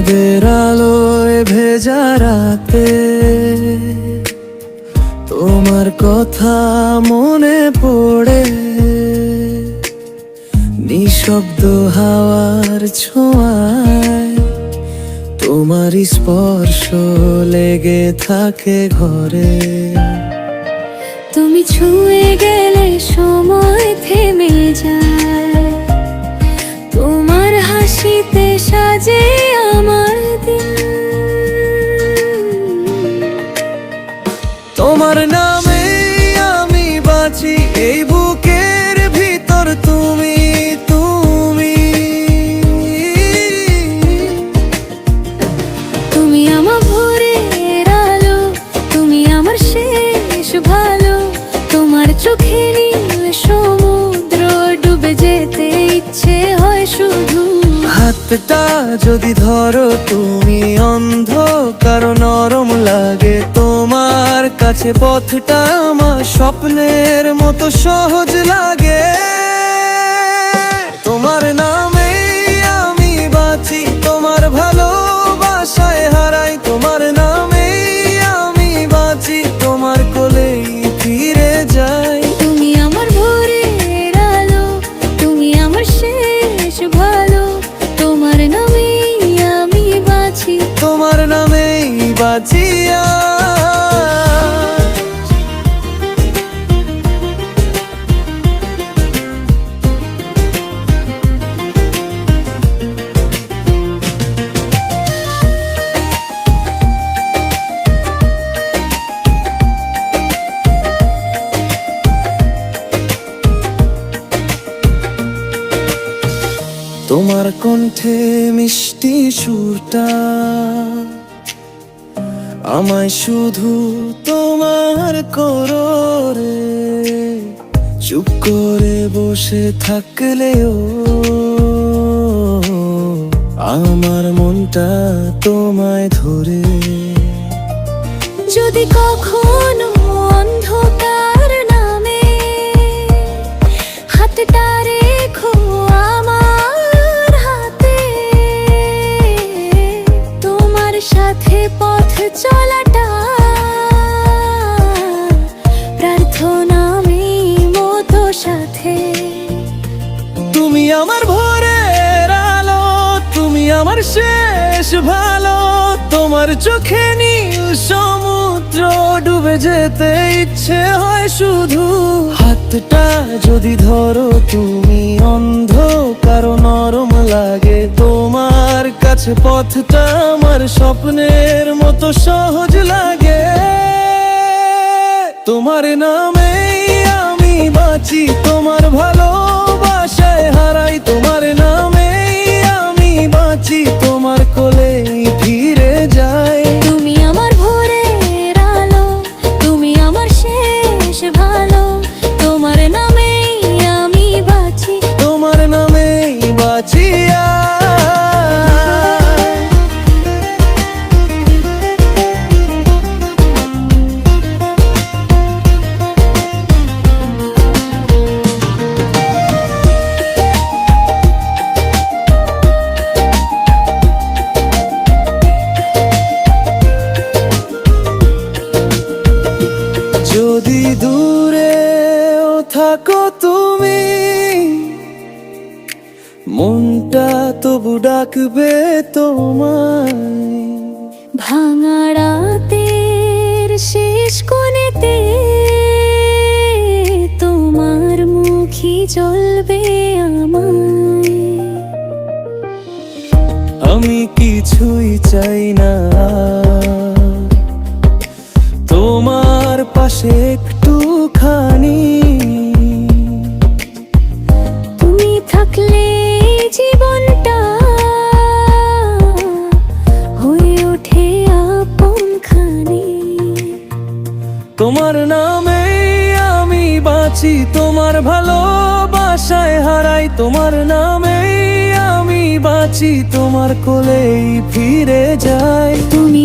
চাঁদের আলোয় ভেজা রাতে তোমার কথা মনে পড়ে, নিঃশব্দ হাওয়ার ছোঁয়ায় তোমার স্পর্শ লেগে থাকে ঘরে। তুমি ছুঁয়ে গেলে সময় থেমে যায়, তোমার হাসিতে সাজে আমার দিন। তোমার নামে আমি বাঁচি, এই বুকের ভিতর তুমি তুমি। তুমি আমার ভোরের আলো, তুমি আমার শেষ ভালো। তোমার চোখে নীল সমুদ্র, ডুবে যেতে ইচ্ছে হয় শুধু। হাতটা যদি ধরো তুমি অন্ধকার নরম লাগে, তোমার কাছে পথটা আমার স্বপ্নের মতো সহজ লাগে। তোমার নামে আমি বাঁচি, তোমার ভালোবাসায় হারাই। তোমার নামে আমি বাঁচি, তোমার কোলেই ফিরে যাই। তুমি আমার ভোরের আলো, তুমি আমার শেষ ভালো। তোমার নামেই আমি বাঁচি, তোমার নামেই বাঁচিয়া। তোমার কণ্ঠে মিষ্টি সুরটা আমায় শুধু তোমার করো রে। চুপ করে বসে থাকলেও আমার মনটা তোমায় ধরে। যদি কখনো অন্ধকার নামে হাতটা রেখো আমার হাতে, তোমার সাথে পথ চলাটা প্রার্থনা আমি মতো সাথে। তুমি আমার ভোরের আলো, তুমি আমার শেষ ভালো। তোমার চোখে নীল সমুদ্র, ডুবে যেতে ইচ্ছে হয় শুধু। হাতটা যদি ধরো তুমি অন্ধকার নরম লাগে, তোমার কাছে পথটা আমার স্বপ্নের মতো সহজ লাগে। তোমার নামে আমি বাঁচি, তোমার ভালোবাসায় হারাই। তোমার নামে আমি বাঁচি, তোমার কোলেই ফিরে যাই। তুমি আমার ভোরের আলো, তুমি আমার শেষ ভালো। তোমার নামেই আমি বাঁচি, তোমার নামেই বাঁচিয়া। যদি দূরেও থাকো তুমি, মনটা তবু ডাকবে তোমায়। ভাঙা রাতের শেষ কোণেতে তোমার মুখই জ্বলবে আমায়। আমি কিছুই চাই না, তোমার পাশে একটুখানি। তুমি থাকলে জীবনটা হয়ে ওঠে আপনখানি। তোমার নামে আমি বাঁচি, তোমার ভালোবাসায় হারাই। তোমার নামে আমি বাঁচি, তোমার কোলেই ফিরে যাই। তুমি